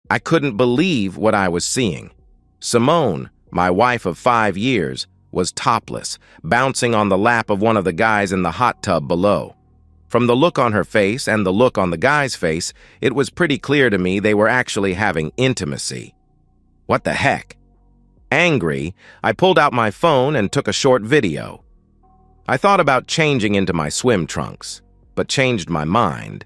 I couldn't believe what I was seeing. Simone, my wife of 5 years, was topless, bouncing on the lap of one of the guys in the hot tub below. From the look on her face and the look on the guy's face, it was pretty clear to me they were actually having intimacy. What the heck? Angry, I pulled out my phone and took a short video. I thought about changing into my swim trunks, but changed my mind.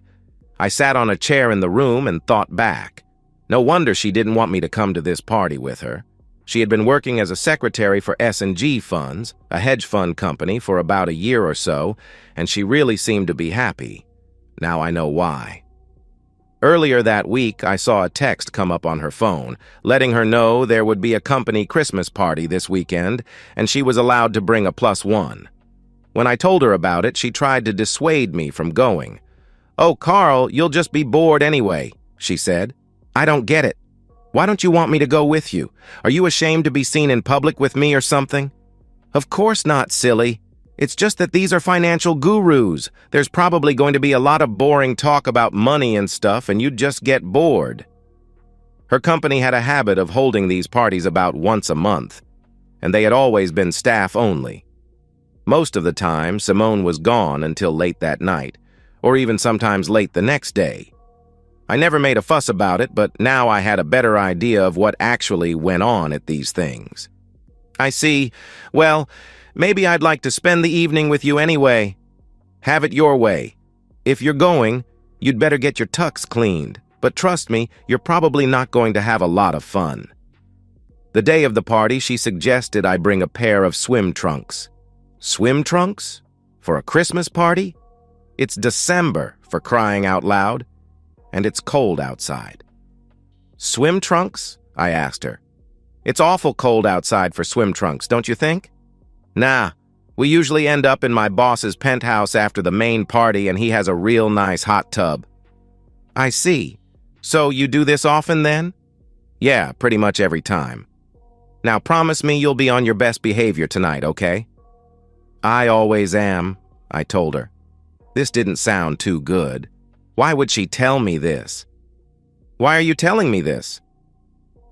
I sat on a chair in the room and thought back. No wonder she didn't want me to come to this party with her. She had been working as a secretary for S&G Funds, a hedge fund company, for about a year or so, and she really seemed to be happy. Now I know why. Earlier that week, I saw a text come up on her phone, letting her know there would be a company Christmas party this weekend, and she was allowed to bring a +1. When I told her about it, she tried to dissuade me from going. "Oh, Carl, you'll just be bored anyway," she said. "I don't get it. Why don't you want me to go with you? Are you ashamed to be seen in public with me or something?" "Of course not, silly. It's just that these are financial gurus. There's probably going to be a lot of boring talk about money and stuff, and you'd just get bored." Her company had a habit of holding these parties about once a month, and they had always been staff only. Most of the time, Simone was gone until late that night, or even sometimes late the next day. I never made a fuss about it, but now I had a better idea of what actually went on at these things. "I see. Well, maybe I'd like to spend the evening with you anyway. Have it your way. If you're going, you'd better get your tux cleaned, but trust me, you're probably not going to have a lot of fun." The day of the party, she suggested I bring a pair of swim trunks. Swim trunks? For a Christmas party? It's December, for crying out loud. And it's cold outside. "Swim trunks?" I asked her. "It's awful cold outside for swim trunks, don't you think?" "Nah, we usually end up in my boss's penthouse after the main party, and he has a real nice hot tub." "I see. So you do this often then?" "Yeah, pretty much every time." "Now promise me you'll be on your best behavior tonight, okay?" "I always am," I told her. This didn't sound too good. Why would she tell me this? "Why are you telling me this?"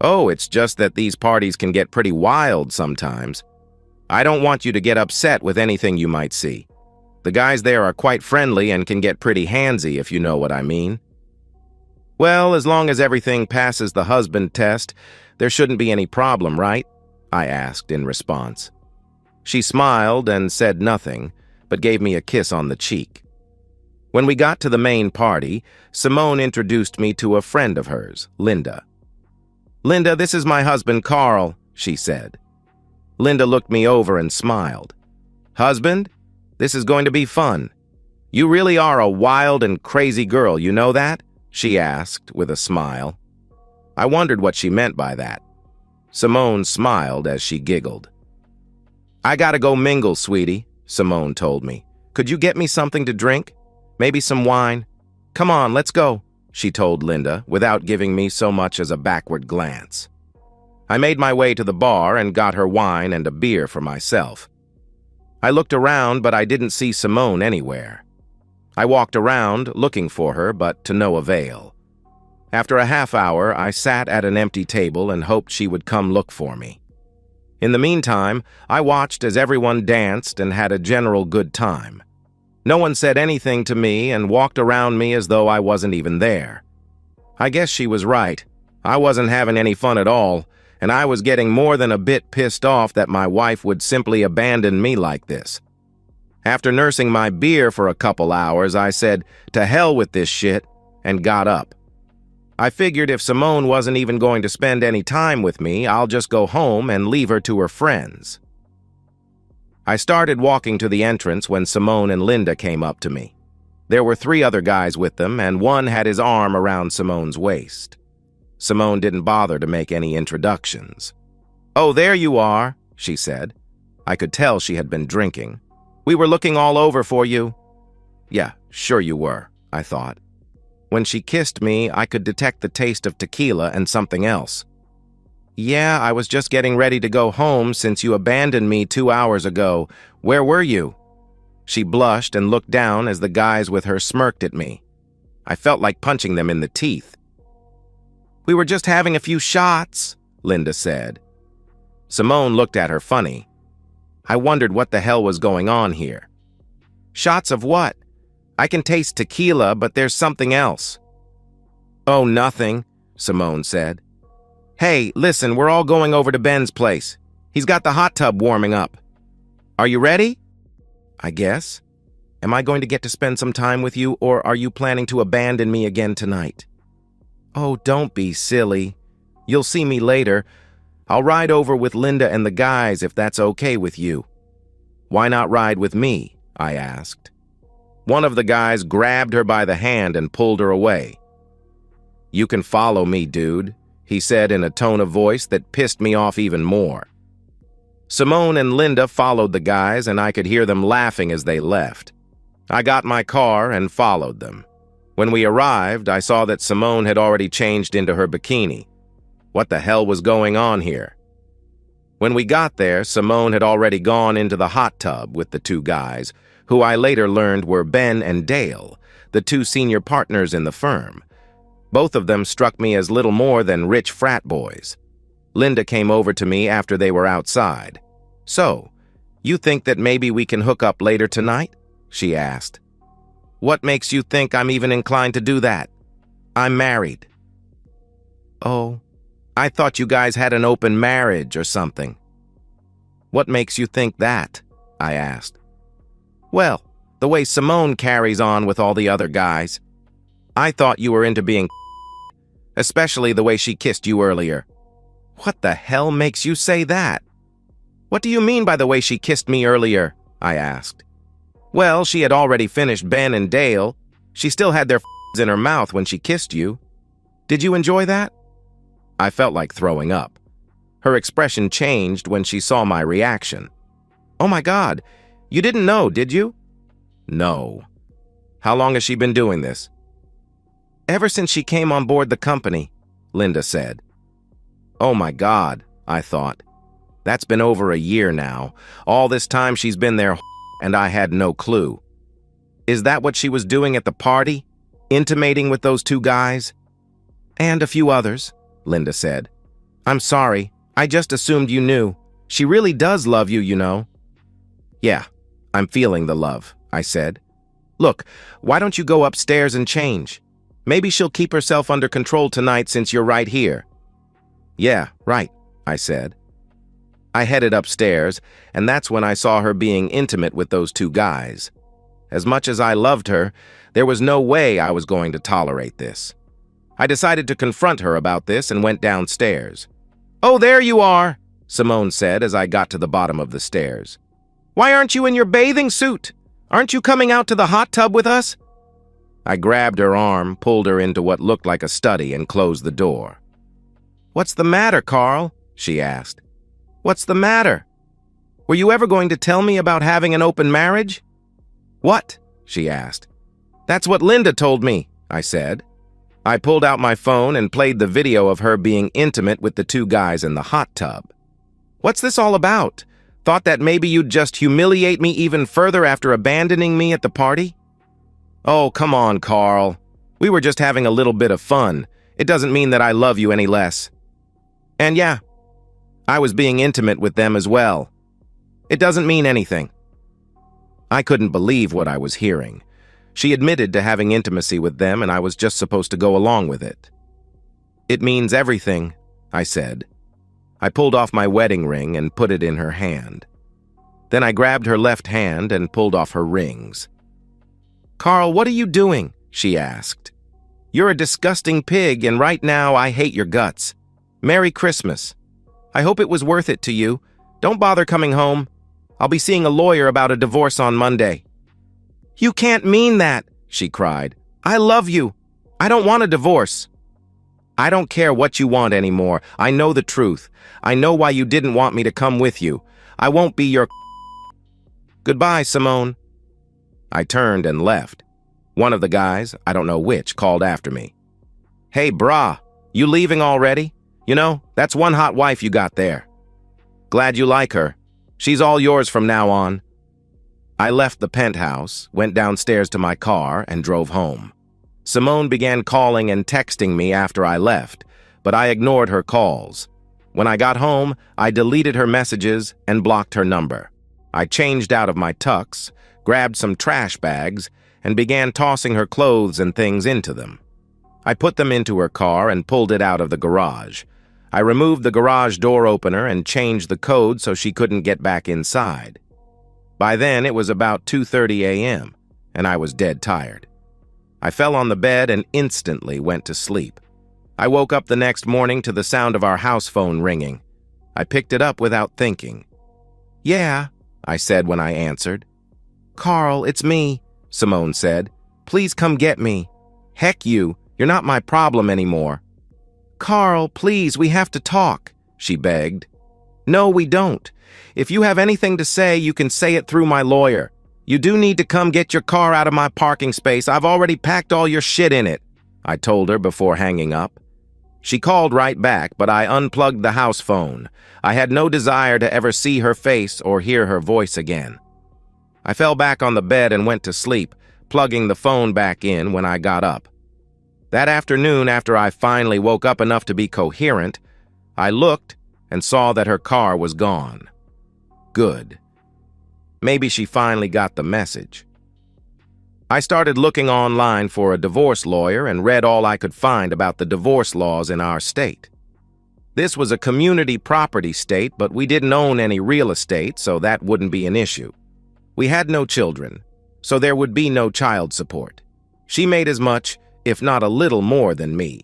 "Oh, it's just that these parties can get pretty wild sometimes. I don't want you to get upset with anything you might see. The guys there are quite friendly and can get pretty handsy, if you know what I mean." "Well, as long as everything passes the husband test, there shouldn't be any problem, right?" I asked in response. She smiled and said nothing, but gave me a kiss on the cheek. When we got to the main party, Simone introduced me to a friend of hers, Linda. "Linda, this is my husband, Carl," she said. Linda looked me over and smiled. "Husband? This is going to be fun. You really are a wild and crazy girl, you know that?" she asked with a smile. I wondered what she meant by that. Simone smiled as she giggled. "I gotta go mingle, sweetie," Simone told me. "Could you get me something to drink? Maybe some wine? Come on, let's go," she told Linda, without giving me so much as a backward glance. I made my way to the bar and got her wine and a beer for myself. I looked around, but I didn't see Simone anywhere. I walked around, looking for her, but to no avail. After a half hour, I sat at an empty table and hoped she would come look for me. In the meantime, I watched as everyone danced and had a general good time. No one said anything to me and walked around me as though I wasn't even there. I guess she was right. I wasn't having any fun at all, and I was getting more than a bit pissed off that my wife would simply abandon me like this. After nursing my beer for a couple hours, I said, "To hell with this shit," and got up. I figured if Simone wasn't even going to spend any time with me, I'll just go home and leave her to her friends. I started walking to the entrance when Simone and Linda came up to me. There were 3 other guys with them, and one had his arm around Simone's waist. Simone didn't bother to make any introductions. "Oh, there you are," she said. I could tell she had been drinking. "We were looking all over for you." Yeah, sure you were, I thought. When she kissed me, I could detect the taste of tequila and something else. "Yeah, I was just getting ready to go home since you abandoned me 2 hours ago. Where were you?" She blushed and looked down as the guys with her smirked at me. I felt like punching them in the teeth. We were just having a few shots, Linda said. Simone looked at her funny. I wondered what the hell was going on here. Shots of what? I can taste tequila, but there's something else. Oh, nothing, Simone said. Hey, listen, we're all going over to Ben's place. He's got the hot tub warming up. Are you ready? I guess. Am I going to get to spend some time with you, or are you planning to abandon me again tonight? Oh, don't be silly. You'll see me later. I'll ride over with Linda and the guys if that's okay with you. Why not ride with me? I asked. One of the guys grabbed her by the hand and pulled her away. You can follow me, dude, he said in a tone of voice that pissed me off even more. Simone and Linda followed the guys, and I could hear them laughing as they left. I got my car and followed them. When we arrived, I saw that Simone had already changed into her bikini. What the hell was going on here? When we got there, Simone had already gone into the hot tub with the two guys, who I later learned were Ben and Dale, the two senior partners in the firm. Both of them struck me as little more than rich frat boys. Linda came over to me after they were outside. So, you think that maybe we can hook up later tonight? She asked. What makes you think I'm even inclined to do that? I'm married. Oh, I thought you guys had an open marriage or something. What makes you think that? I asked. Well, the way Simone carries on with all the other guys. I thought you were into being especially the way she kissed you earlier. What the hell makes you say that? What do you mean by the way she kissed me earlier? I asked. Well, she had already finished Ben and Dale. She still had their in her mouth when she kissed you. Did you enjoy that? I felt like throwing up. Her expression changed when she saw my reaction. Oh my God, you didn't know, did you? No. How long has she been doing this? Ever since she came on board the company, Linda said. Oh my God, I thought. That's been over a year now. All this time she's been there, and I had no clue. Is that what she was doing at the party? Intimating with those two guys? And a few others, Linda said. I'm sorry, I just assumed you knew. She really does love you, you know. Yeah, I'm feeling the love, I said. Look, why don't you go upstairs and change? Maybe she'll keep herself under control tonight since you're right here. Yeah, right, I said. I headed upstairs, and that's when I saw her being intimate with those two guys. As much as I loved her, there was no way I was going to tolerate this. I decided to confront her about this and went downstairs. Oh, there you are, Simone said as I got to the bottom of the stairs. Why aren't you in your bathing suit? Aren't you coming out to the hot tub with us? I grabbed her arm, pulled her into what looked like a study, and closed the door. What's the matter, Carl? She asked. What's the matter? Were you ever going to tell me about having an open marriage? What? She asked. That's what Linda told me, I said. I pulled out my phone and played the video of her being intimate with the two guys in the hot tub. What's this all about? Thought that maybe you'd just humiliate me even further after abandoning me at the party? Oh, come on, Carl. We were just having a little bit of fun. It doesn't mean that I love you any less. And yeah, I was being intimate with them as well. It doesn't mean anything. I couldn't believe what I was hearing. She admitted to having intimacy with them, and I was just supposed to go along with it. It means everything, I said. I pulled off my wedding ring and put it in her hand. Then I grabbed her left hand and pulled off her rings. Carl, what are you doing? She asked. You're a disgusting pig, and right now I hate your guts. Merry Christmas. I hope it was worth it to you. Don't bother coming home. I'll be seeing a lawyer about a divorce on Monday. You can't mean that, she cried. I love you. I don't want a divorce. I don't care what you want anymore. I know the truth. I know why you didn't want me to come with you. I won't be your Goodbye, Simone. I turned and left. One of the guys, I don't know which, called after me. Hey, brah, you leaving already? You know, that's one hot wife you got there. Glad you like her. She's all yours from now on. I left the penthouse, went downstairs to my car, and drove home. Simone began calling and texting me after I left, but I ignored her calls. When I got home, I deleted her messages and blocked her number. I changed out of my tux, grabbed some trash bags, and began tossing her clothes and things into them. I put them into her car and pulled it out of the garage. I removed the garage door opener and changed the code so she couldn't get back inside. By then, it was about 2:30 a.m., and I was dead tired. I fell on the bed and instantly went to sleep. I woke up the next morning to the sound of our house phone ringing. I picked it up without thinking. "Yeah," I said when I answered. "Carl, it's me," Simone said. "Please come get me." "Heck you, you're not my problem anymore." "Carl, please, we have to talk," she begged. "No, we don't. If you have anything to say, you can say it through my lawyer. You do need to come get your car out of my parking space. I've already packed all your shit in it," I told her before hanging up. She called right back, but I unplugged the house phone. I had no desire to ever see her face or hear her voice again. I fell back on the bed and went to sleep, plugging the phone back in when I got up. That afternoon, after I finally woke up enough to be coherent, I looked and saw that her car was gone. Good. Maybe she finally got the message. I started looking online for a divorce lawyer and read all I could find about the divorce laws in our state. This was a community property state, but we didn't own any real estate, so that wouldn't be an issue. We had no children, so there would be no child support. She made as much, if not a little more than me,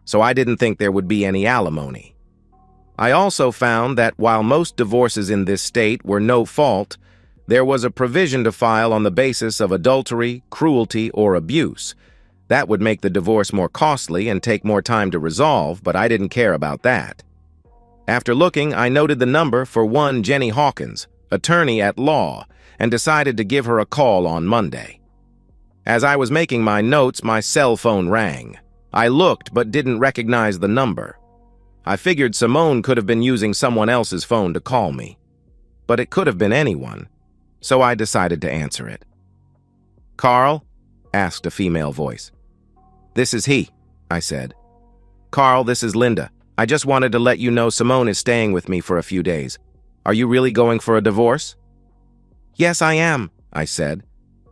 so I didn't think there would be any alimony. I also found that while most divorces in this state were no fault, there was a provision to file on the basis of adultery, cruelty, or abuse. That would make the divorce more costly and take more time to resolve, but I didn't care about that. After looking, I noted the number for one Jenny Hawkins, attorney at law, and decided to give her a call on Monday. As I was making my notes, my cell phone rang. I looked but didn't recognize the number. I figured Simone could have been using someone else's phone to call me. But it could have been anyone, so I decided to answer it. "Carl?" asked a female voice. "This is he," I said. "Carl, this is Linda. I just wanted to let you know Simone is staying with me for a few days. Are you really going for a divorce?" "Yes, I am," I said.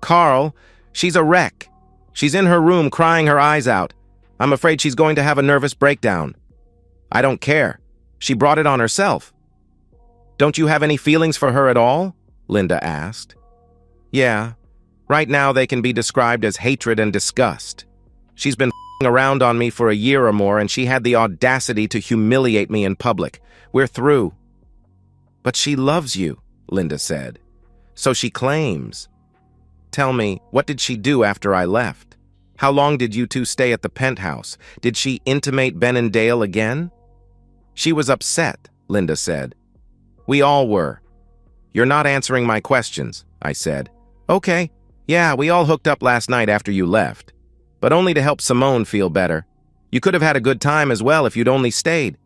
"Carl, she's a wreck. She's in her room crying her eyes out. I'm afraid she's going to have a nervous breakdown." "I don't care. She brought it on herself." "Don't you have any feelings for her at all?" Linda asked. "Yeah. Right now they can be described as hatred and disgust. She's been f***ing around on me for a year or more, and she had the audacity to humiliate me in public. We're through." "But she loves you," Linda said. "So she claims." "Tell me, what did she do after I left? How long did you two stay at the penthouse? Did she intimate Ben and Dale again?" "She was upset," Linda said. "We all were." "You're not answering my questions," I said. "Okay, yeah, we all hooked up last night after you left, but only to help Simone feel better. You could have had a good time as well if you'd only stayed."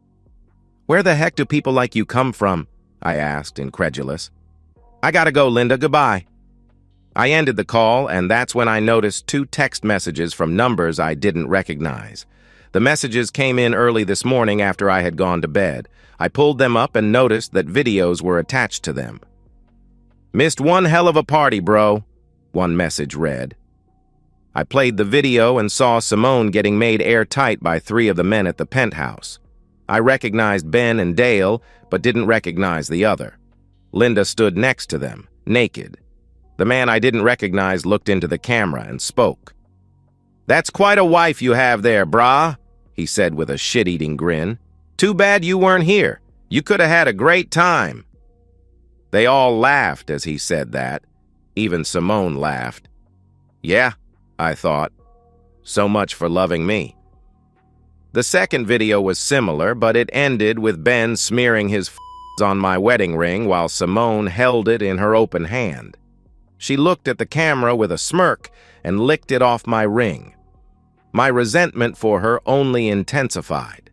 "Where the heck do people like you come from?" I asked, incredulous. "I gotta go, Linda. Goodbye." I ended the call, and that's when I noticed 2 text messages from numbers I didn't recognize. The messages came in early this morning after I had gone to bed. I pulled them up and noticed that videos were attached to them. "Missed one hell of a party, bro," one message read. I played the video and saw Simone getting made airtight by 3 of the men at the penthouse. I recognized Ben and Dale, but didn't recognize the other. Linda stood next to them, naked. The man I didn't recognize looked into the camera and spoke. "That's quite a wife you have there, brah," he said with a shit-eating grin. "Too bad you weren't here. You could have had a great time." They all laughed as he said that. Even Simone laughed. Yeah, I thought. So much for loving me. The second video was similar, but it ended with Ben smearing his on my wedding ring while Simone held it in her open hand. She looked at the camera with a smirk and licked it off my ring. My resentment for her only intensified.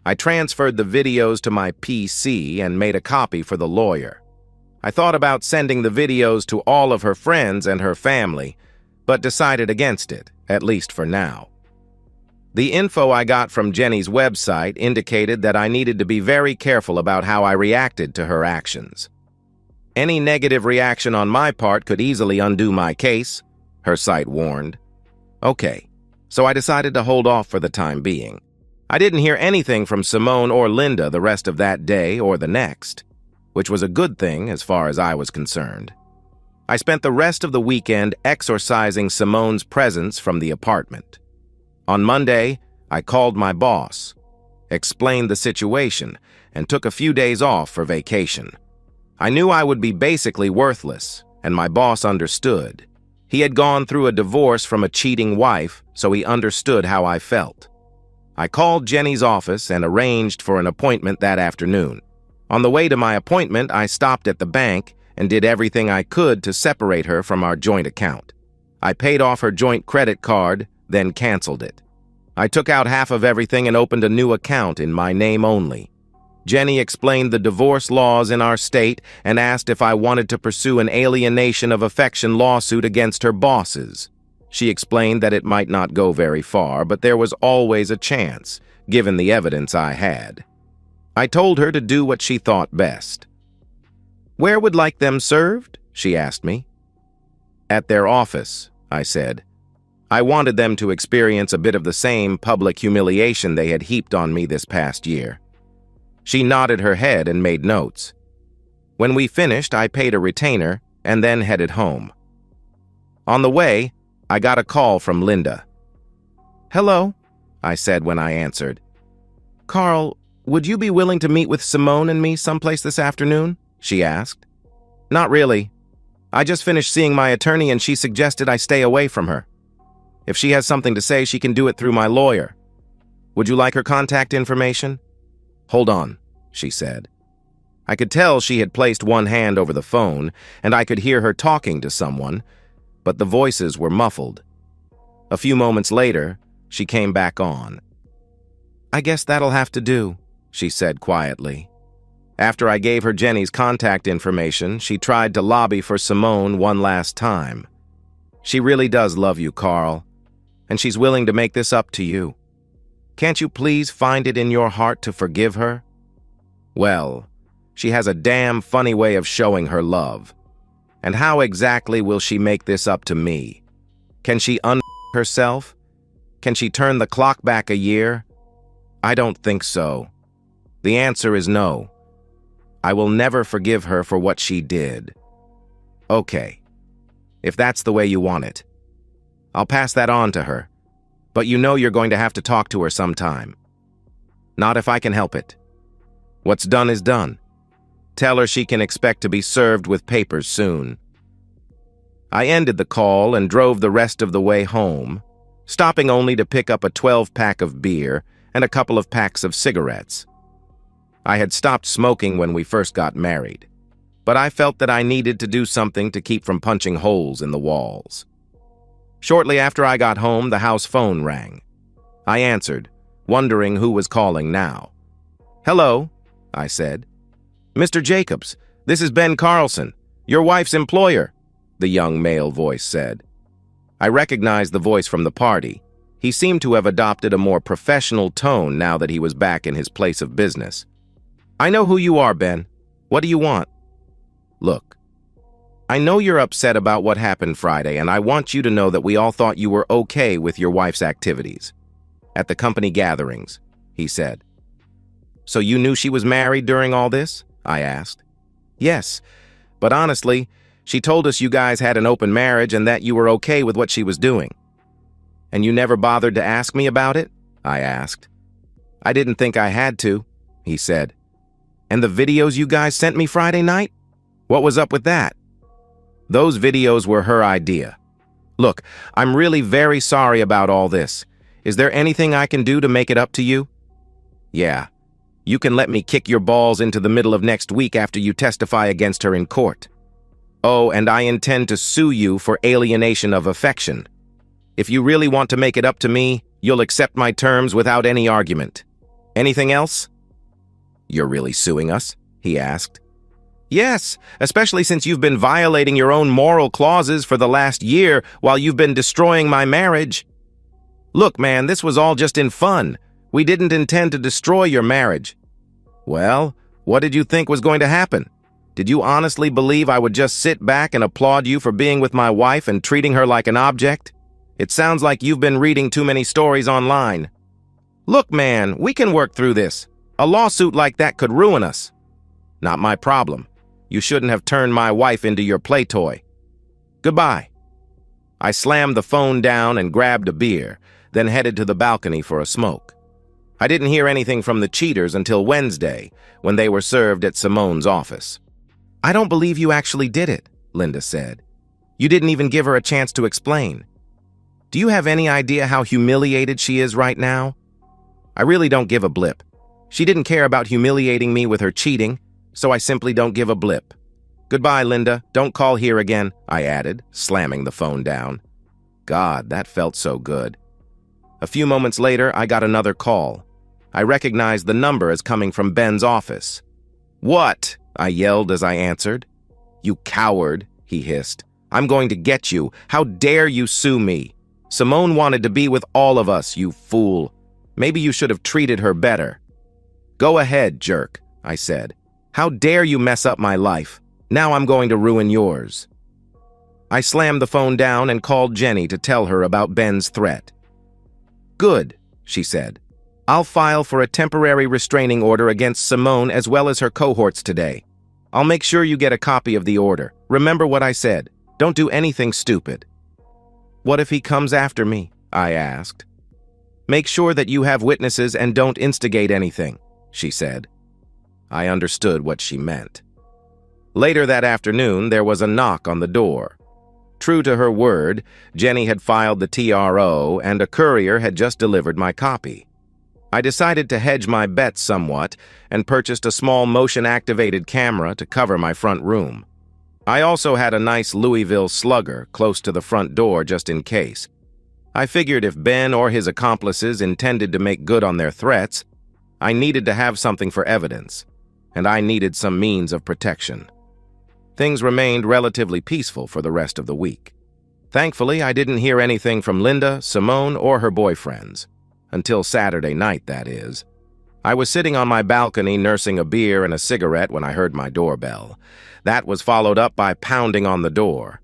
I transferred the videos to my PC and made a copy for the lawyer. I thought about sending the videos to all of her friends and her family, but decided against it, at least for now. The info I got from Jenny's website indicated that I needed to be very careful about how I reacted to her actions. Any negative reaction on my part could easily undo my case, her site warned. Okay, so I decided to hold off for the time being. I didn't hear anything from Simone or Linda the rest of that day or the next, which was a good thing as far as I was concerned. I spent the rest of the weekend exorcising Simone's presence from the apartment. On Monday, I called my boss, explained the situation, and took a few days off for vacation. I knew I would be basically worthless, and my boss understood. He had gone through a divorce from a cheating wife, so he understood how I felt. I called Jenny's office and arranged for an appointment that afternoon. On the way to my appointment, I stopped at the bank and did everything I could to separate her from our joint account. I paid off her joint credit card, then canceled it. I took out half of everything and opened a new account in my name only. Jenny explained the divorce laws in our state and asked if I wanted to pursue an alienation of affection lawsuit against her bosses. She explained that it might not go very far, but there was always a chance, given the evidence I had. I told her to do what she thought best. "Where would like them served?" she asked me. "At their office," I said. I wanted them to experience a bit of the same public humiliation they had heaped on me this past year. She nodded her head and made notes. When we finished, I paid a retainer and then headed home. On the way, I got a call from Linda. "Hello," I said when I answered. "Carl, would you be willing to meet with Simone and me someplace this afternoon?" she asked. "Not really. I just finished seeing my attorney and she suggested I stay away from her. If she has something to say, she can do it through my lawyer. Would you like her contact information?" "Hold on," she said. I could tell she had placed one hand over the phone, and I could hear her talking to someone, but the voices were muffled. A few moments later, she came back on. "I guess that'll have to do," she said quietly. After I gave her Jenny's contact information, she tried to lobby for Simone one last time. "She really does love you, Carl, and she's willing to make this up to you. Can't you please find it in your heart to forgive her?" Well, she has a damn funny way of showing her love. And how exactly will she make this up to me? Can she herself? Can she turn the clock back a year? I don't think so. The answer is no. I will never forgive her for what she did. Okay, if that's the way you want it. I'll pass that on to her, but you know you're going to have to talk to her sometime. Not if I can help it. What's done is done. Tell her she can expect to be served with papers soon. I ended the call and drove the rest of the way home, stopping only to pick up a 12-pack of beer and a couple of packs of cigarettes. I had stopped smoking when we first got married, but I felt that I needed to do something to keep from punching holes in the walls. Shortly after I got home, the house phone rang. I answered, wondering who was calling now. "Hello," I said. "Mr. Jacobs, this is Ben Carlson, your wife's employer," the young male voice said. I recognized the voice from the party. He seemed to have adopted a more professional tone now that he was back in his place of business. "I know who you are, Ben. What do you want?" "Look, I know you're upset about what happened Friday, and I want you to know that we all thought you were okay with your wife's activities at the company gatherings," he said. "So you knew she was married during all this?" I asked. "Yes, but honestly, she told us you guys had an open marriage and that you were okay with what she was doing." "And you never bothered to ask me about it?" I asked. "I didn't think I had to," he said. "And the videos you guys sent me Friday night? What was up with that?" "Those videos were her idea. Look, I'm really very sorry about all this. Is there anything I can do to make it up to you?" "Yeah. You can let me kick your balls into the middle of next week after you testify against her in court. Oh, and I intend to sue you for alienation of affection. If you really want to make it up to me, you'll accept my terms without any argument. Anything else?" "You're really suing us?" he asked. "Yes, especially since you've been violating your own moral clauses for the last year while you've been destroying my marriage." Look, man, this was all just in fun. We didn't intend to destroy your marriage. Well, what did you think was going to happen? Did you honestly believe I would just sit back and applaud you for being with my wife and treating her like an object? It sounds like you've been reading too many stories online. Look, man, we can work through this. A lawsuit like that could ruin us. Not my problem. You shouldn't have turned my wife into your play toy. Goodbye. I slammed the phone down and grabbed a beer, then headed to the balcony for a smoke. I didn't hear anything from the cheaters until Wednesday, when they were served at Simone's office. I don't believe you actually did it, Linda said. You didn't even give her a chance to explain. Do you have any idea how humiliated she is right now? I really don't give a blip. She didn't care about humiliating me with her cheating, so I simply don't give a blip. Goodbye, Linda. Don't call here again, I added, slamming the phone down. God, that felt so good. A few moments later, I got another call. I recognized the number as coming from Ben's office. What? I yelled as I answered. You coward, he hissed. I'm going to get you. How dare you sue me? Simone wanted to be with all of us, you fool. Maybe you should have treated her better. Go ahead, jerk, I said. How dare you mess up my life? Now I'm going to ruin yours. I slammed the phone down and called Jenny to tell her about Ben's threat. Good, she said. I'll file for a temporary restraining order against Simone as well as her cohorts today. I'll make sure you get a copy of the order. Remember what I said. Don't do anything stupid. What if he comes after me? I asked. Make sure that you have witnesses and don't instigate anything, she said. I understood what she meant. Later that afternoon, there was a knock on the door. True to her word, Jenny had filed the TRO and a courier had just delivered my copy. I decided to hedge my bets somewhat and purchased a small motion-activated camera to cover my front room. I also had a nice Louisville Slugger close to the front door just in case. I figured if Ben or his accomplices intended to make good on their threats, I needed to have something for evidence, and I needed some means of protection. Things remained relatively peaceful for the rest of the week. Thankfully, I didn't hear anything from Linda, Simone, or her boyfriends. Until Saturday night, that is. I was sitting on my balcony nursing a beer and a cigarette when I heard my doorbell. That was followed up by pounding on the door.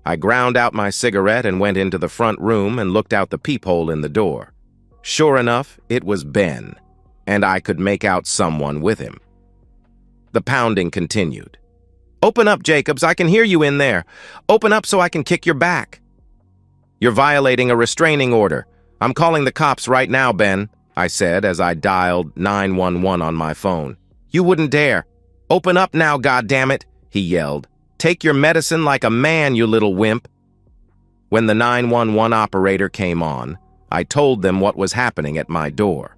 I ground out my cigarette and went into the front room and looked out the peephole in the door. Sure enough, it was Ben, and I could make out someone with him. The pounding continued. Open up, Jacobs, I can hear you in there. Open up so I can kick your back. You're violating a restraining order. I'm calling the cops right now, Ben, I said as I dialed 911 on my phone. You wouldn't dare. Open up now, goddammit, he yelled. Take your medicine like a man, you little wimp. When the 911 operator came on, I told them what was happening at my door.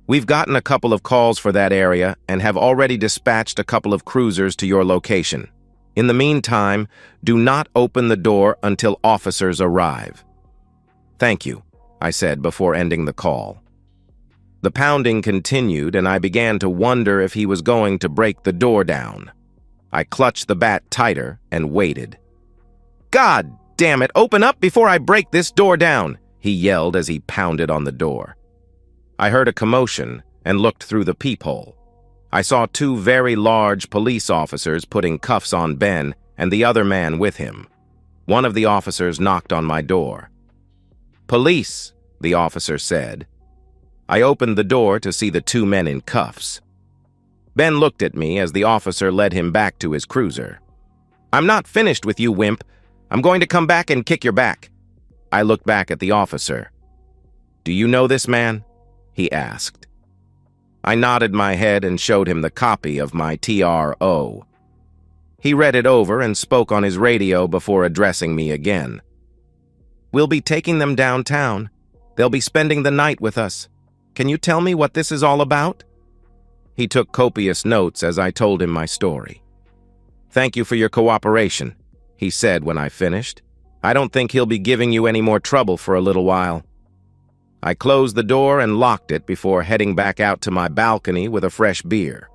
We've gotten a couple of calls for that area and have already dispatched a couple of cruisers to your location. In the meantime, do not open the door until officers arrive. Thank you, I said before ending the call. The pounding continued and I began to wonder if he was going to break the door down. I clutched the bat tighter and waited. God damn it, open up before I break this door down, he yelled as he pounded on the door. I heard a commotion and looked through the peephole. I saw two very large police officers putting cuffs on Ben and the other man with him. One of the officers knocked on my door. Police, the officer said. I opened the door to see the two men in cuffs. Ben looked at me as the officer led him back to his cruiser. I'm not finished with you, wimp. I'm going to come back and kick your back. I looked back at the officer. Do you know this man? He asked. I nodded my head and showed him the copy of my TRO. He read it over and spoke on his radio before addressing me again. We'll be taking them downtown. They'll be spending the night with us. Can you tell me what this is all about? He took copious notes as I told him my story. Thank you for your cooperation, he said when I finished. I don't think he'll be giving you any more trouble for a little while. I closed the door and locked it before heading back out to my balcony with a fresh beer.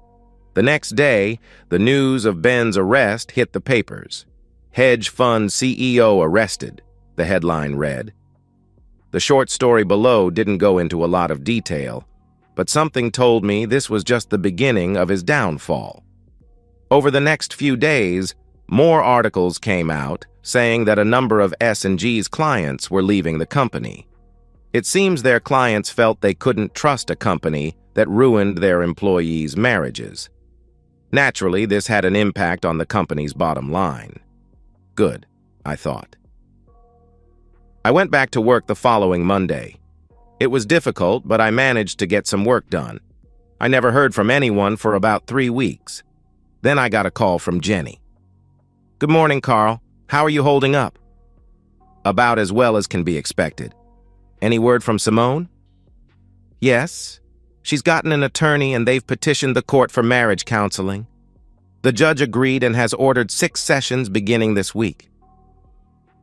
The next day, the news of Ben's arrest hit the papers. Hedge fund CEO arrested, the headline read. The short story below didn't go into a lot of detail, but something told me this was just the beginning of his downfall. Over the next few days, more articles came out saying that a number of S&G's clients were leaving the company. It seems their clients felt they couldn't trust a company that ruined their employees' marriages. Naturally, this had an impact on the company's bottom line. Good, I thought. I went back to work the following Monday. It was difficult, but I managed to get some work done. I never heard from anyone for about 3 weeks. Then I got a call from Jenny. "Good morning, Carl. How are you holding up?" "About as well as can be expected." "Any word from Simone?" "Yes. She's gotten an attorney and they've petitioned the court for marriage counseling. The judge agreed and has ordered 6 sessions beginning this week."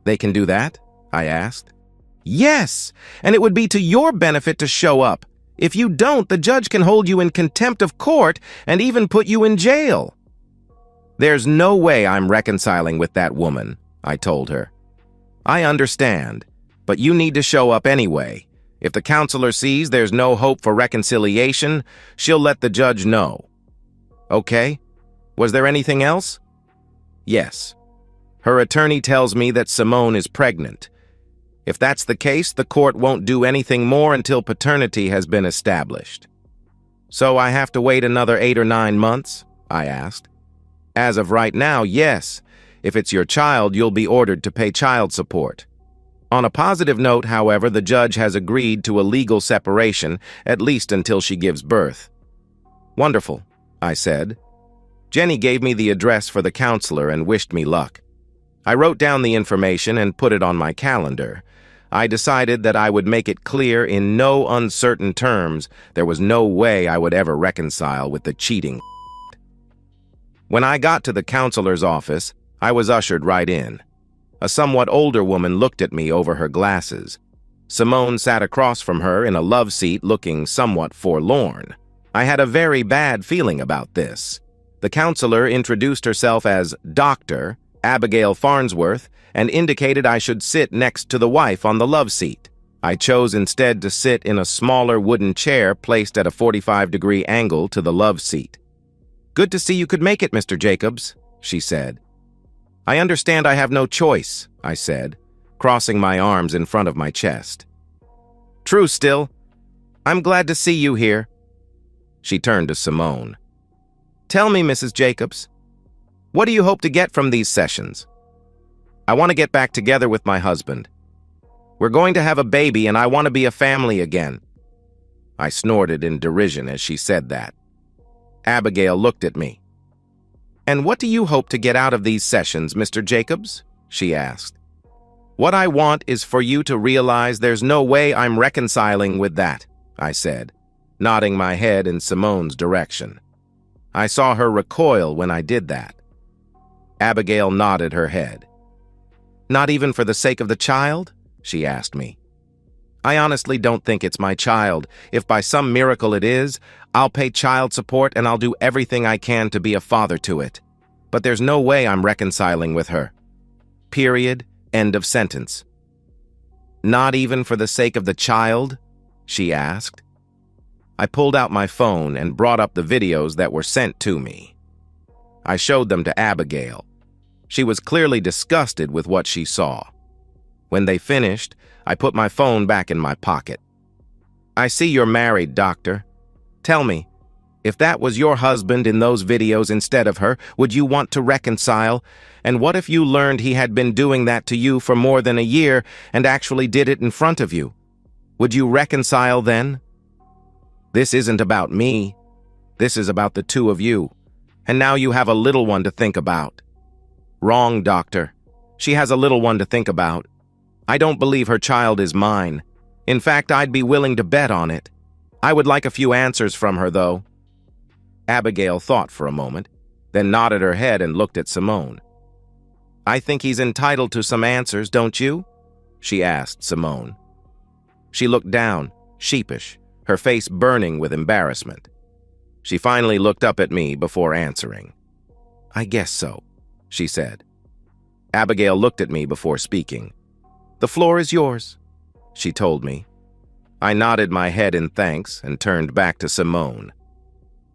"They can do that?" I asked. "Yes, and it would be to your benefit to show up. If you don't, the judge can hold you in contempt of court and even put you in jail." "There's no way I'm reconciling with that woman," I told her. "I understand, but you need to show up anyway. If the counselor sees there's no hope for reconciliation, she'll let the judge know." "Okay. Was there anything else?" "Yes. Her attorney tells me that Simone is pregnant. If that's the case, the court won't do anything more until paternity has been established." "So I have to wait another 8 or 9 months?" I asked. "As of right now, yes. If it's your child, you'll be ordered to pay child support." On a positive note, however, the judge has agreed to a legal separation, at least until she gives birth. "Wonderful," I said. Jenny gave me the address for the counselor and wished me luck. I wrote down the information and put it on my calendar. I decided that I would make it clear in no uncertain terms there was no way I would ever reconcile with the cheating. When I got to the counselor's office, I was ushered right in. A somewhat older woman looked at me over her glasses. Simone sat across from her in a love seat looking somewhat forlorn. I had a very bad feeling about this. The counselor introduced herself as Dr. Abigail Farnsworth and indicated I should sit next to the wife on the love seat. I chose instead to sit in a smaller wooden chair placed at a 45-degree angle to the love seat. "Good to see you could make it, Mr. Jacobs," she said. "I understand I have no choice," I said, crossing my arms in front of my chest. "True still. I'm glad to see you here." She turned to Simone. "Tell me, Mrs. Jacobs, what do you hope to get from these sessions?" "I want to get back together with my husband. We're going to have a baby and I want to be a family again." I snorted in derision as she said that. Abigail looked at me. "And what do you hope to get out of these sessions, Mr. Jacobs?" she asked. "What I want is for you to realize there's no way I'm reconciling with that," I said, nodding my head in Simone's direction. I saw her recoil when I did that. Abigail nodded her head. "Not even for the sake of the child?" she asked me. "I honestly don't think it's my child. If by some miracle it is, I'll pay child support and I'll do everything I can to be a father to it. But there's no way I'm reconciling with her. Period. End of sentence." "Not even for the sake of the child?" she asked. I pulled out my phone and brought up the videos that were sent to me. I showed them to Abigail. She was clearly disgusted with what she saw. When they finished, I put my phone back in my pocket. "I see you're married, Doctor. Tell me, if that was your husband in those videos instead of her, would you want to reconcile? And what if you learned he had been doing that to you for more than a year and actually did it in front of you? Would you reconcile then? This isn't about me. This is about the two of you. And now you have a little one to think about." "Wrong, Doctor. She has a little one to think about. I don't believe her child is mine. In fact, I'd be willing to bet on it. I would like a few answers from her, though." Abigail thought for a moment, then nodded her head and looked at Simone. "I think he's entitled to some answers, don't you?" she asked Simone. She looked down, sheepish, her face burning with embarrassment. She finally looked up at me before answering. "I guess so," she said. Abigail looked at me before speaking. "The floor is yours." she told me. I nodded my head in thanks and turned back to Simone.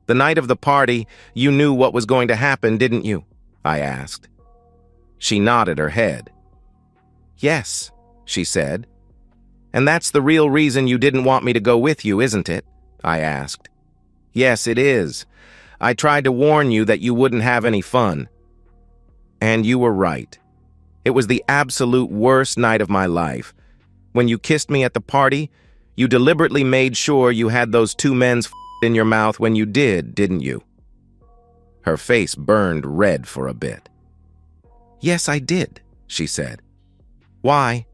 The night of the party, you knew what was going to happen, didn't you? I asked. She nodded her head. Yes, she said. And that's the real reason you didn't want me to go with you, isn't it? I asked. Yes, it is. I tried to warn you that you wouldn't have any fun. And you were right. It was the absolute worst night of my life. When you kissed me at the party, you deliberately made sure you had those two men's in your mouth when you did, didn't you? Her face burned red for a bit. Yes, I did, she said. Why?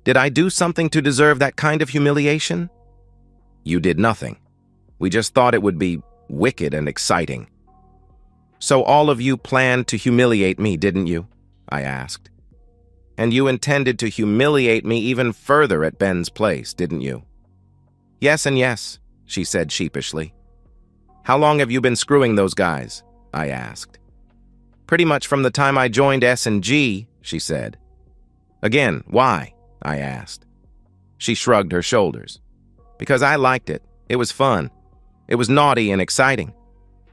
Did I do something to deserve that kind of humiliation? You did nothing. We just thought it would be wicked and exciting. So all of you planned to humiliate me, didn't you? I asked. And you intended to humiliate me even further at Ben's place, didn't you? Yes and yes, she said sheepishly. How long have you been screwing those guys? I asked. Pretty much from the time I joined S&G, she said. Again, why? I asked. She shrugged her shoulders. Because I liked it. It was fun. It was naughty and exciting.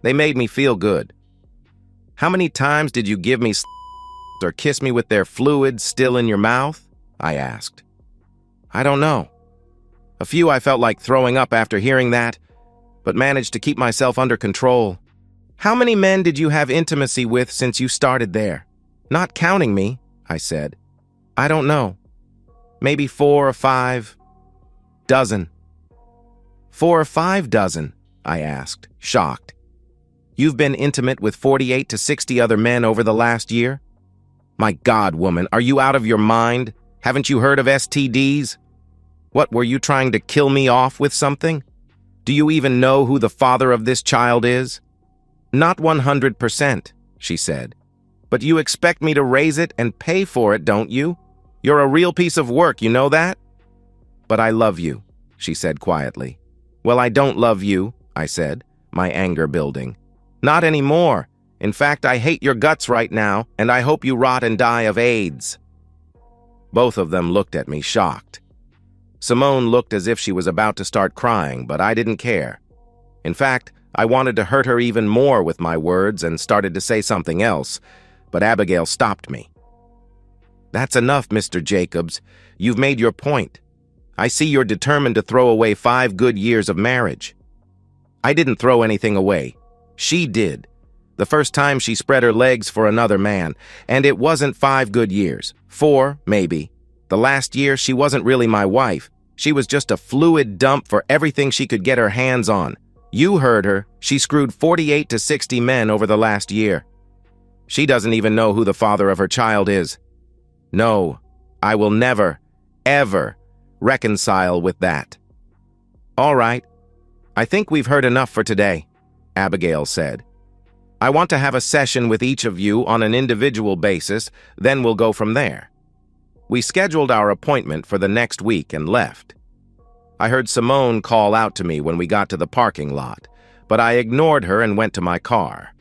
They made me feel good. How many times did you give me or kiss me with their fluid still in your mouth? I asked. I don't know. A few I felt like throwing up after hearing that, but managed to keep myself under control. How many men did you have intimacy with since you started there? Not counting me, I said. I don't know. Maybe 4 or 5 dozen. 4 or 5 dozen, I asked, shocked. You've been intimate with 48 to 60 other men over the last year? My God, woman, are you out of your mind? Haven't you heard of STDs? What, were you trying to kill me off with something? Do you even know who the father of this child is? Not 100%, she said. But you expect me to raise it and pay for it, don't you? You're a real piece of work, you know that? But I love you, she said quietly. Well, I don't love you, I said, my anger building. Not anymore. In fact, I hate your guts right now, and I hope you rot and die of AIDS. Both of them looked at me, shocked. Simone looked as if she was about to start crying, but I didn't care. In fact, I wanted to hurt her even more with my words and started to say something else, but Abigail stopped me. That's enough, Mr. Jacobs. You've made your point. I see you're determined to throw away 5 good years of marriage. I didn't throw anything away. She did. The first time she spread her legs for another man, and it wasn't 5 good years. 4, maybe. The last year, she wasn't really my wife. She was just a fluid dump for everything she could get her hands on. You heard her. She screwed 48 to 60 men over the last year. She doesn't even know who the father of her child is. No, I will never, ever reconcile with that. All right. I think we've heard enough for today, Abigail said. I want to have a session with each of you on an individual basis, then we'll go from there. We scheduled our appointment for the next week and left. I heard Simone call out to me when we got to the parking lot, but I ignored her and went to my car.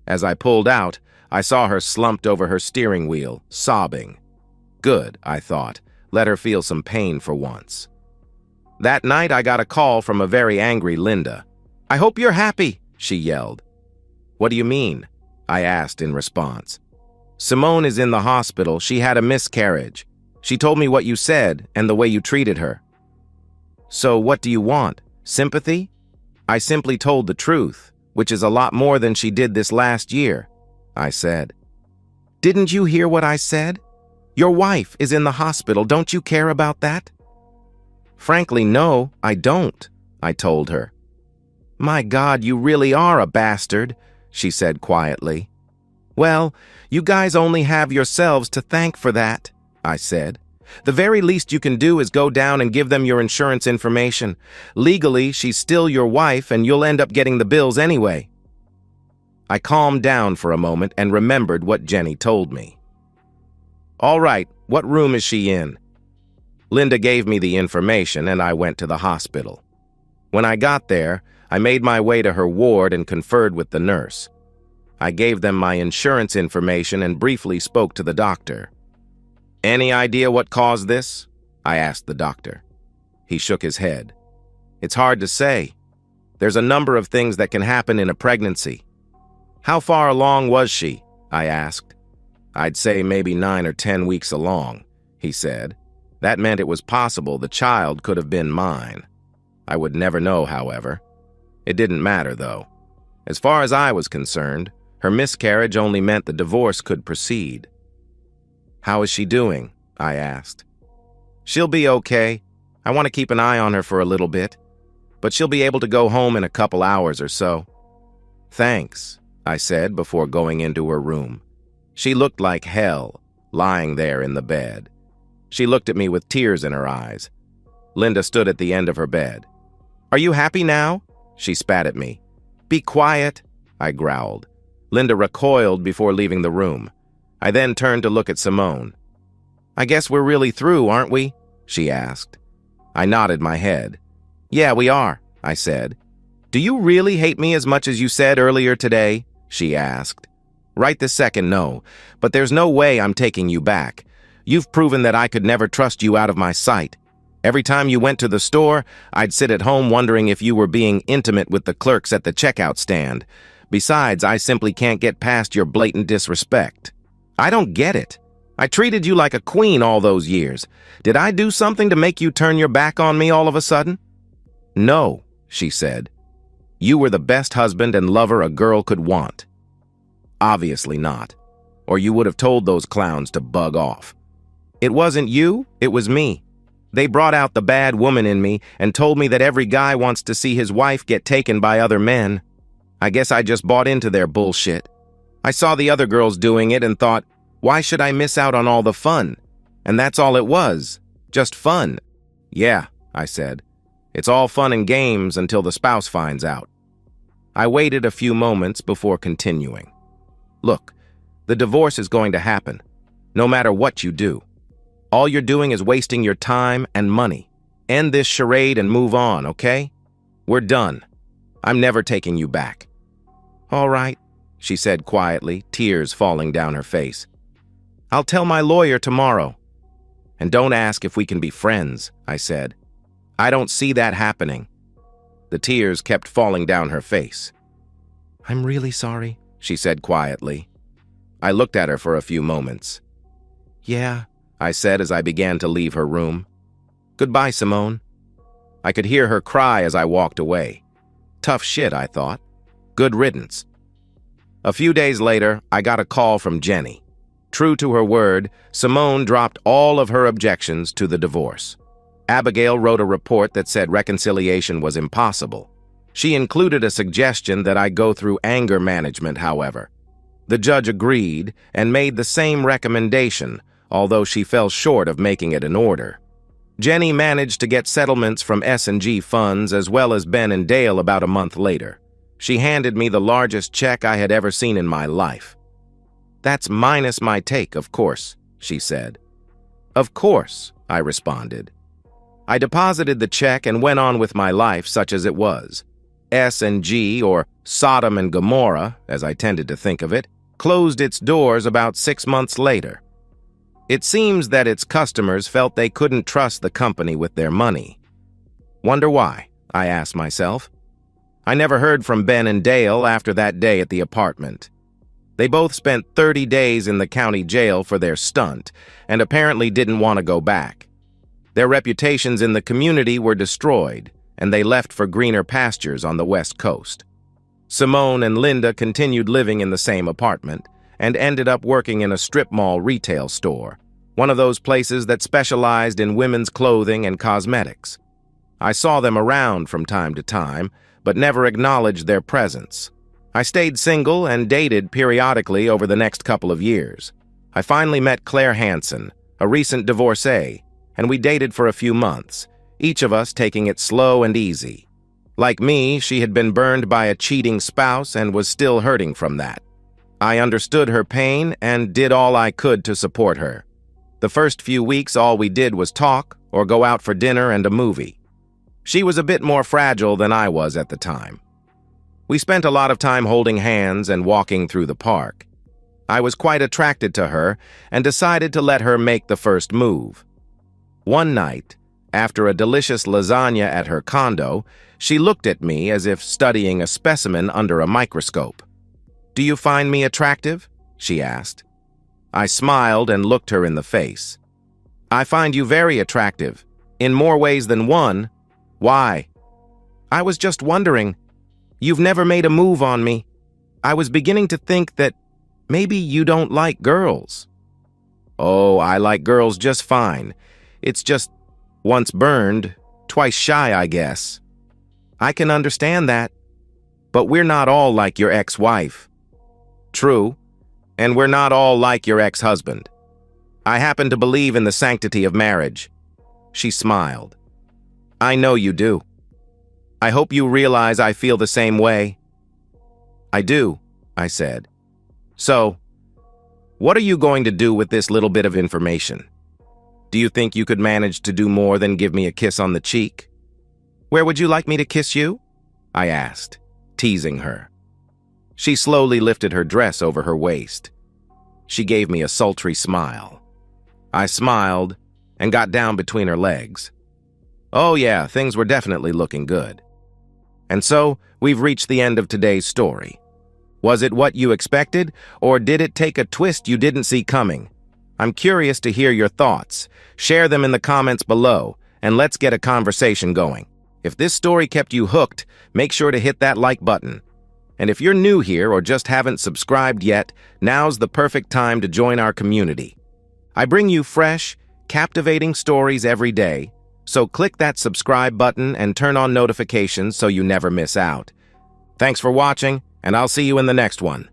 As I pulled out, I saw her slumped over her steering wheel, sobbing. Good, I thought. Let her feel some pain for once. That night, I got a call from a very angry Linda. I hope you're happy, she yelled. What do you mean? I asked in response. Simone is in the hospital. She had a miscarriage. She told me what you said and the way you treated her. So what do you want? Sympathy? I simply told the truth, which is a lot more than she did this last year, I said. Didn't you hear what I said? Your wife is in the hospital. Don't you care about that? Frankly, no, I don't, I told her. My God, you really are a bastard, she said quietly. Well, you guys only have yourselves to thank for that, I said. The very least you can do is go down and give them your insurance information. Legally, she's still your wife and you'll end up getting the bills anyway. I calmed down for a moment and remembered what Jenny told me. All right, what room is she in? Linda gave me the information and I went to the hospital. When I got there, I made my way to her ward and conferred with the nurse. I gave them my insurance information and briefly spoke to the doctor. Any idea what caused this? I asked the doctor. He shook his head. It's hard to say. There's a number of things that can happen in a pregnancy. How far along was she? I asked. I'd say maybe 9 or 10 weeks along, he said. That meant it was possible the child could have been mine. I would never know, however. It didn't matter, though. As far as I was concerned, her miscarriage only meant the divorce could proceed. How is she doing? I asked. She'll be okay. I want to keep an eye on her for a little bit, but she'll be able to go home in a couple hours or so. Thanks, I said before going into her room. She looked like hell, lying there in the bed. She looked at me with tears in her eyes. Linda stood at the end of her bed. Are you happy now? She spat at me. Be quiet, I growled. Linda recoiled before leaving the room. I then turned to look at Simone. I guess we're really through, aren't we? She asked. I nodded my head. Yeah, we are, I said. Do you really hate me as much as you said earlier today? She asked. Right this second, no, but there's no way I'm taking you back. You've proven that I could never trust you out of my sight. Every time you went to the store, I'd sit at home wondering if you were being intimate with the clerks at the checkout stand. Besides, I simply can't get past your blatant disrespect. I don't get it. I treated you like a queen all those years. Did I do something to make you turn your back on me all of a sudden? No, she said. You were the best husband and lover a girl could want. Obviously not, or you would have told those clowns to bug off. It wasn't you, it was me. They brought out the bad woman in me and told me that every guy wants to see his wife get taken by other men. I guess I just bought into their bullshit. I saw the other girls doing it and thought, why should I miss out on all the fun? And that's all it was, just fun. Yeah, I said. It's all fun and games until the spouse finds out. I waited a few moments before continuing. Look, the divorce is going to happen, no matter what you do. All you're doing is wasting your time and money. End this charade and move on, okay? We're done. I'm never taking you back. All right, she said quietly, tears falling down her face. I'll tell my lawyer tomorrow. And don't ask if we can be friends, I said. I don't see that happening. The tears kept falling down her face. I'm really sorry, she said quietly. I looked at her for a few moments. Yeah, I said as I began to leave her room. Goodbye, Simone. I could hear her cry as I walked away. Tough shit, I thought. Good riddance. A few days later, I got a call from Jenny. True to her word, Simone dropped all of her objections to the divorce. Abigail wrote a report that said reconciliation was impossible. She included a suggestion that I go through anger management, however. The judge agreed and made the same recommendation, although she fell short of making it an order. Jenny managed to get settlements from S&G funds as well as Ben and Dale about a month later. She handed me the largest check I had ever seen in my life. That's minus my take, of course, she said. Of course, I responded. I deposited the check and went on with my life such as it was. S&G, or Sodom and Gomorrah, as I tended to think of it, closed its doors about 6 months later. It seems that its customers felt they couldn't trust the company with their money. Wonder why, I asked myself. I never heard from Ben and Dale after that day at the apartment. They both spent 30 days in the county jail for their stunt and apparently didn't want to go back. Their reputations in the community were destroyed, and they left for greener pastures on the West Coast. Simone and Linda continued living in the same apartment and ended up working in a strip mall retail store, one of those places that specialized in women's clothing and cosmetics. I saw them around from time to time, but never acknowledged their presence. I stayed single and dated periodically over the next couple of years. I finally met Claire Hansen, a recent divorcee, and we dated for a few months, each of us taking it slow and easy. Like me, she had been burned by a cheating spouse and was still hurting from that. I understood her pain and did all I could to support her. The first few weeks, all we did was talk or go out for dinner and a movie. She was a bit more fragile than I was at the time. We spent a lot of time holding hands and walking through the park. I was quite attracted to her and decided to let her make the first move. One night, after a delicious lasagna at her condo, she looked at me as if studying a specimen under a microscope. "Do you find me attractive?" she asked. I smiled and looked her in the face. "I find you very attractive, in more ways than one. Why?" "I was just wondering. You've never made a move on me. I was beginning to think that maybe you don't like girls." "Oh, I like girls just fine. It's just once burned, twice shy, I guess." "I can understand that. But we're not all like your ex-wife." "True, and we're not all like your ex-husband. I happen to believe in the sanctity of marriage." She smiled. "I know you do. I hope you realize I feel the same way." "I do," I said. "So, what are you going to do with this little bit of information? Do you think you could manage to do more than give me a kiss on the cheek?" "Where would you like me to kiss you?" I asked, teasing her. She slowly lifted her dress over her waist. She gave me a sultry smile. I smiled and got down between her legs. Oh yeah, things were definitely looking good. And so, we've reached the end of today's story. Was it what you expected, or did it take a twist you didn't see coming? I'm curious to hear your thoughts. Share them in the comments below, and let's get a conversation going. If this story kept you hooked, make sure to hit that like button. And if you're new here or just haven't subscribed yet, now's the perfect time to join our community. I bring you fresh, captivating stories every day, so click that subscribe button and turn on notifications so you never miss out. Thanks for watching, and I'll see you in the next one.